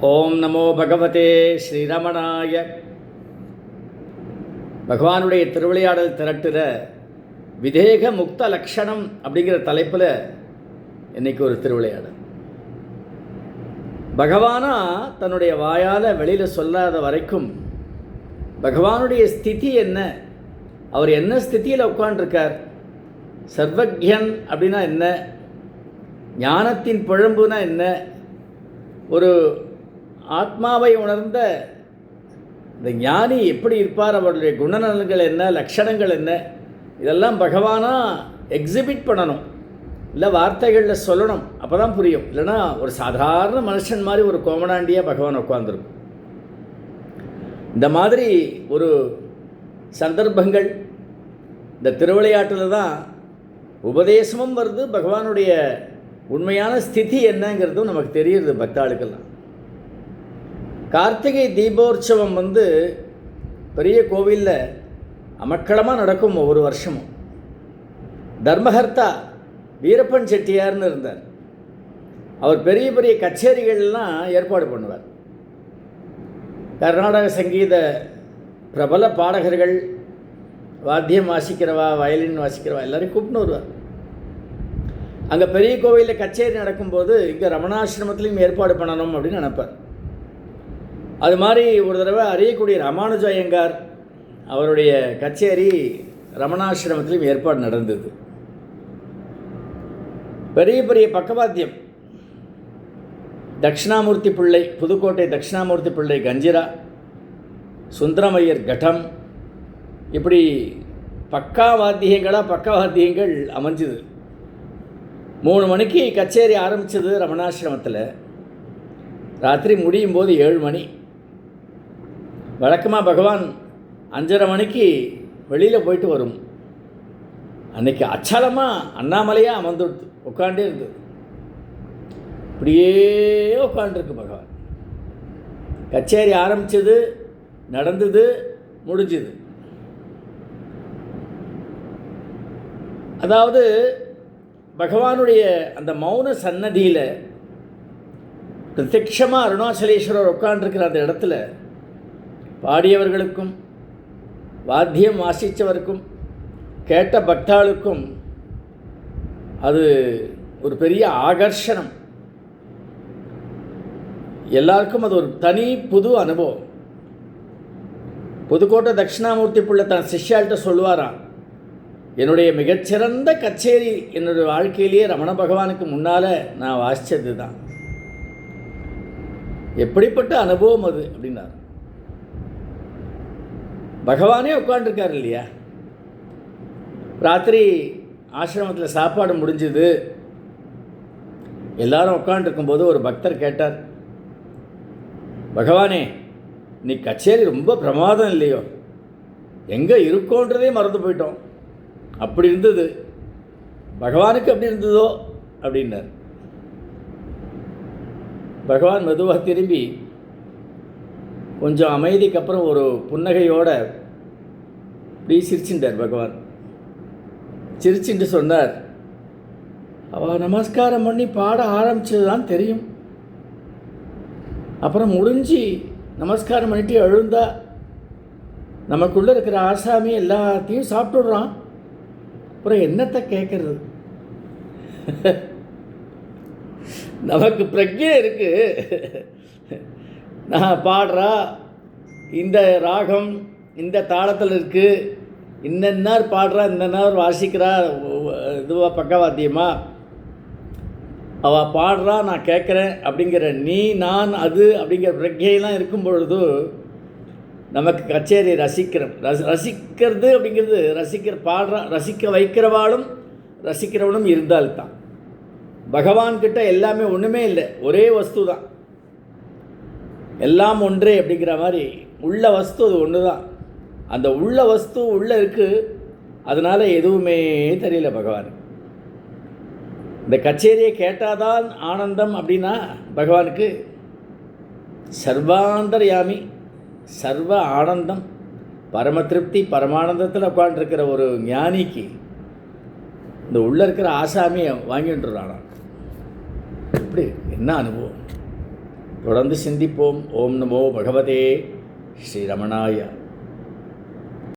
ஓம் நமோ பகவதே ஸ்ரீரமணாய. பகவானுடைய திருவிளையாடல் திரட்டுற விதேக முக்த லக்ஷணம் அப்படிங்கிற தலைப்பில் இன்றைக்கி ஒரு திருவிளையாடல். பகவானா தன்னுடைய வாயால் வெளியில் சொல்லாத வரைக்கும் பகவானுடைய ஸ்திதி என்ன, அவர் என்ன ஸ்திதியில் உட்காண்டிருக்கார், சர்வக்யன் அப்படின்னா என்ன, ஞானத்தின் பழம்புனா என்ன, ஒரு ஆத்மாவை உணர்ந்த இந்த ஞானி எப்படி இருப்பார், அவருடைய குணநலன்கள் என்ன, லட்சணங்கள் என்ன, இதெல்லாம் பகவானா எக்ஸிபிட் பண்ணணும், இல்லை வார்த்தைகளில் சொல்லணும், அப்போ தான் புரியும். இல்லைனா ஒரு சாதாரண மனுஷன் மாதிரி ஒரு கோமடாண்டியாக பகவான் உட்காந்துருக்கும். இந்த மாதிரி ஒரு சந்தர்ப்பங்கள் இந்த திருவிளையாட்டில் தான் உபதேசமும் வருது, பகவானுடைய உண்மையான ஸ்திதி என்னங்கிறதும் நமக்கு தெரியுது பக்தாளுக்கெல்லாம். கார்த்திகை தீபோற்சவம் பெரிய கோவிலில் அமக்களமாக நடக்கும் ஒவ்வொரு வருஷமும். தர்மஹர்த்தா வீரப்பன் செட்டியார்னு இருந்தார். அவர் பெரிய பெரிய கச்சேரிகள்லாம் ஏற்பாடு பண்ணுவார். கர்நாடக சங்கீத பிரபல பாடகர்கள், வாத்தியம் வாசிக்கிறவா, வயலின் வாசிக்கிறவா எல்லோரையும் கூப்பிட்டு வருவார். அங்கே பெரிய கோவிலில் கச்சேரி நடக்கும்போது இங்கே ரமணாசிரமத்திலையும் ஏற்பாடு பண்ணணும் அப்படின்னு நினைப்பார். அது மாதிரி ஒரு தடவை அறியக்கூடிய ராமானுஜ ஐயங்கார் அவருடைய கச்சேரி ரமணாசிரமத்திலையும் ஏற்பாடு நடந்தது. பெரிய பெரிய பக்கவாத்தியம், தட்சிணாமூர்த்தி பிள்ளை, புதுக்கோட்டை தட்சிணாமூர்த்தி பிள்ளை கஞ்சிரா, சுந்தரமையர் கட்டம், இப்படி பக்கவாத்தியங்கள் அமைஞ்சுது. 3 மணிக்கு கச்சேரி ஆரம்பித்தது ரமணாசிரமத்தில். ராத்திரி முடியும் போது 7 மணி. வழக்கமாக பகவான் 5:30 மணிக்கு வெளியில் போயிட்டு வரும். அன்றைக்கி அச்சலமாக அண்ணாமலையாக அமர்ந்து உட்காண்டே இருந்தது. இப்படியே உட்காண்டிருக்கு பகவான். கச்சேரி ஆரம்பித்தது, நடந்தது, முடிஞ்சுது. அதாவது பகவானுடைய அந்த மௌன சன்னதியில் பிரத்யட்சமாக அருணாச்சலேஸ்வரர் உட்காண்டிருக்கிற அந்த இடத்துல பாடியவர்களுக்கும் வாத்தியம் வாசித்தவருக்கும் கேட்ட பக்தாளுக்கும் அது ஒரு பெரிய ஆகர்ஷணம். எல்லாருக்கும் அது ஒரு தனி புது அனுபவம். புதுக்கோட்டை தட்சிணாமூர்த்தி பிள்ளை தன் சிஷ்யால்கிட்ட சொல்லுவாராம், என்னுடைய மிகச்சிறந்த கச்சேரி என்னுடைய வாழ்க்கையிலேயே ரமண பகவானுக்கு முன்னால் நான் வாசித்தது தான். எப்படிப்பட்ட அனுபவம் அது அப்படின்னார். பகவானே உட்காண்டிருக்கார் இல்லையா. ராத்திரி ஆசிரமத்தில் சாப்பாடு முடிஞ்சுது. எல்லாரும் உட்காண்டிருக்கும்போது ஒரு பக்தர் கேட்டார், பகவானே நீ கச்சேரி ரொம்ப பிரமாதம் இல்லையோ, எங்கே இருக்கோன்றதே மறந்து போயிட்டோம், அப்படி இருந்தது, பகவானுக்கு அப்படி இருந்ததோ அப்படின்னார். பகவான் மெதுவாக திரும்பி கொஞ்சம் அமைதிக்கு அப்புறம் ஒரு புன்னகையோடு இப்படி சிரிச்சுட்டார். பகவான் சிரிச்சுட்டு சொன்னார், அவள் நமஸ்காரம் பண்ணி பாட ஆரம்பிச்சது தான் தெரியும், அப்புறம் முடிஞ்சு நமஸ்காரம் பண்ணிட்டு எழுந்தா நமக்குள்ளே இருக்கிற ஆசாமி எல்லாத்தையும் சாப்பிட்டுடுறான், அப்புறம் என்னத்தை கேட்கறது, நமக்கு பிரக்ஞை இருக்குது, நான் பாடுறா இந்த ராகம் இந்த தாளத்தில் இருக்குது, இன்னென்னார் பாடுறா, இன்னென்னார் வாசிக்கிறா, இதுவாக பக்கவாத்தியமா, அவள் பாடுறா நான் கேட்குறேன் அப்படிங்கிற நீ நான் அது அப்படிங்கிற பிரக்ஞையெல்லாம் இருக்கும் பொழுது நமக்கு கச்சேரி ரசிக்கிறது அப்படிங்கிறது ரசிக்க வைக்கிறவாளும் ரசிக்கிறவனும் இருந்தால்தான். பகவான்கிட்ட எல்லாமே ஒன்றுமே இல்லை, ஒரே வஸ்து தான், எல்லாம் ஒன்றே அப்படிங்கிற மாதிரி உள்ள வஸ்து அது ஒன்று தான். அந்த உள்ள வஸ்து உள்ளே இருக்குது, அதனால் எதுவுமே தெரியல பகவான். இந்த கச்சேரியை கேட்டாதான் ஆனந்தம் அப்படின்னா பகவானுக்கு சர்வாந்தர்யாமி, சர்வ ஆனந்தம், பரம திருப்தி, பரமானந்தத்தில் உட்காண்டிருக்கிற ஒரு ஞானிக்கு இந்த உள்ளே இருக்கிற ஆசாமியை வாங்கிட்டுறானா. எப்படி என்ன அனுபவம். தொடர்ந்து சிந்திப்போம். ஓம் நமோ பகவதே ஸ்ரீரமணாய.